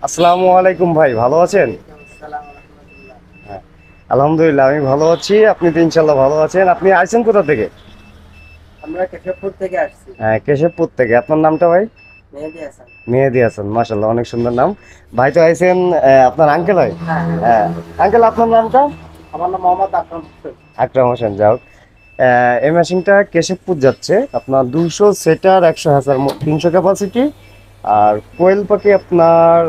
আসসালামু আলাইকুম ভাই, ভালো আছেন? হ্যাঁ, আলহামদুলিল্লাহ আমি ভালো আছি। আপনি তো ইনশাল্লাহ ভালো আছেন। আপনি আইছেন কোথা থেকে? আমরা কেশবপুর থেকে আসছি। হ্যাঁ, কেশবপুর থেকে। আপনার নামটা ভাই? মেহেদি হাসান। মেহেদি হাসান, মাশাল্লাহ, অনেক সুন্দর নাম। ভাই তো আইছেন, আপনার আঙ্কেল হয়? হ্যাঁ হ্যাঁ। হ্যাঁ। আঙ্কেল, আপনার নামটা? আমার নাম মোহাম্মদ আকরাম হোসেন। আকরাম হোসেন। যাও, এই মেশিনটা কেশবপুর যাচ্ছে। আপনার 200 সেটার 100 হাজার 300 ক্যাপাসিটি। আর কোয়েল পাখি আপনার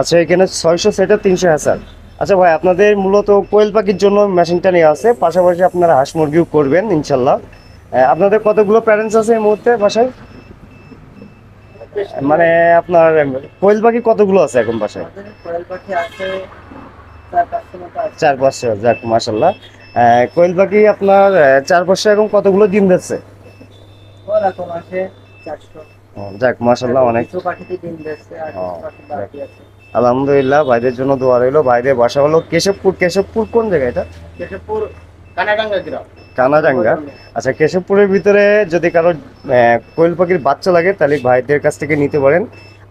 আচ্ছা, এখানে 600 সেটার 300 হাজার। আচ্ছা ভাই, আপনাদের মূলত কোয়েল পাখির জন্য মেশিনটা নিয়ে আছে, পাশাপাশি আপনারা হাঁস মুরগিও করবেন ইনশাল্লাহ। আপনাদের কতগুলো প্যারেন্টস আছে এই মুহূর্তে বাসায়? বেশ মানে আপনার কোয়েল পাখি কতগুলো আছে এখন বাসায়? আমাদের কোয়েল পাখি আছে 4-5টা মতো আছে। 4-500, যাক মাশাল্লাহ। কোয়েল পাখি আপনার 4-500 এখন কতগুলো ডিম দিচ্ছে? ওরকম আছে 400। যাক মাশাল্লাহ, অনেক। কিছু পাখিতে ডিম দিচ্ছে আর ও, কিছু পাখি যাক। বাকি আছে। আলহামদুলিল্লাহ, ভাইদের জন্য দোয়া রইলো। ভাইদের বাসা হলো কেশবপুর। কেশবপুর কোন জায়গায় এটা? কেশবপুর কানাডাঙ্গা গ্রাম। কানাডাঙ্গা। আচ্ছা, কেশবপুরের ভিতরে যদি কারো কোয়েল পাখির বাচ্চা লাগে তাহলে ভাইদের কাছ থেকে নিতে পারেন।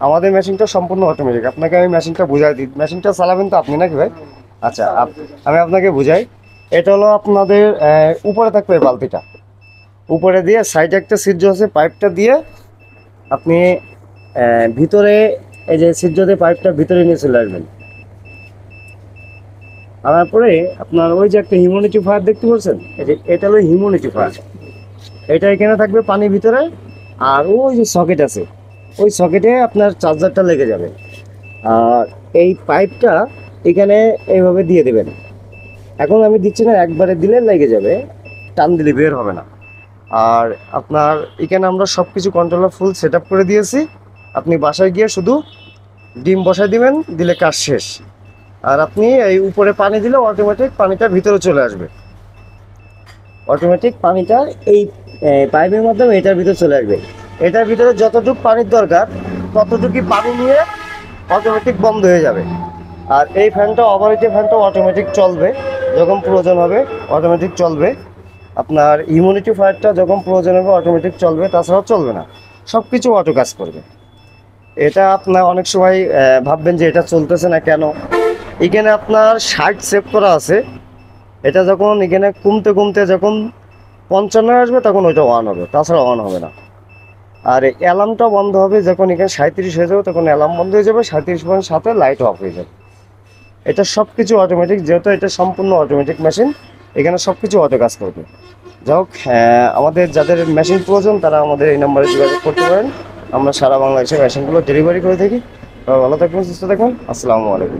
আমাদের মেশিনটা সম্পূর্ণ অটোমেটিক। আপনাকে আমি মেশিনটা বুঝাই দিই। মেশিনটা চালাবেন তো আপনি নাকি ভাই? আচ্ছা, আমি আপনাকে বুঝাই। এটা হলো আপনাদের উপরে থাকবে এই বালতিটা। উপরে দিয়ে সাইডে একটা ছিদ্র আছে, পাইপটা দিয়ে আপনি ভিতরে, এই যে ছিদ্র দিয়ে পাইপটা ভিতরে নিয়ে চলে আসবেন। আনার পরে আপনার ওই যে একটা হিউম্যানিটি ফায়ার দেখতে পাচ্ছেন, এটা হলো হিউম্যানিটি ফায়ার। এটা এখানে থাকবে পানির ভিতরে। আর ওই যে সকেট আছে, ওই সকেটে আপনার চার্জারটা লেগে যাবে। আর এই পাইপটা এখানে এইভাবে দিয়ে দেবেন। এখন আমি দিচ্ছি না, একবারে দিলে লেগে যাবে, টান দিলে বের হবে না। আর আপনার এখানে আমরা সব কিছু কন্ট্রোলার ফুল সেট আপ করে দিয়েছি। আপনি বাসায় গিয়ে শুধু ডিম বসায় দিবেন, দিলে কাজ শেষ। আর আপনি এই উপরে পানি দিলে অটোমেটিক পানিটা ভিতরে চলে আসবে। অটোমেটিক পানিটা এই পাইপের মাধ্যমে এটার ভিতরে চলে আসবে। এটার ভিতরে যতটুকু পানির দরকার ততটুকুই পানি নিয়ে অটোমেটিক বন্ধ হয়ে যাবে। আর এই ফ্যানটা, অপারেটিভ ফ্যানটা অটোমেটিক চলবে, যখন প্রয়োজন হবে অটোমেটিক চলবে। আপনার ইমিউনিটি ফায়ারটা যখন প্রয়োজন হবে অটোমেটিক চলবে, তাছাড়াও চলবে না। সব কিছু অটো কাজ করবে। এটা আপনার অনেক সময় ভাববেন যে এটা চলতেছে না কেন। এখানে আপনার 60 সেভ করা আছে। এটা যখন এখানে কমতে কমতে যখন 55 আসবে তখন ওইটা অন হবে, তাছাড়া অন হবে না। আর অ্যালার্মটা বন্ধ হবে যখন এখানে 37 হয়ে যাবে, তখন অ্যালার্ম বন্ধ হয়ে যাবে। 37.7-এ লাইট অফ হয়ে যাবে। এটা সব কিছু অটোমেটিক, যেহেতু এটা সম্পূর্ণ অটোমেটিক মেশিন, এখানে সব কিছু অটো কাজ করবে। যাই হোক, আমাদের যাদের মেশিন প্রয়োজন তারা আমাদের এই নাম্বারে যোগাযোগ করতে পারেন। আমরা সারা বাংলাদেশে মেশিনগুলো ডেলিভারি করে থাকি। ভালো থাকবেন, সুস্থ থাকবেন। আসসালামু আলাইকুম।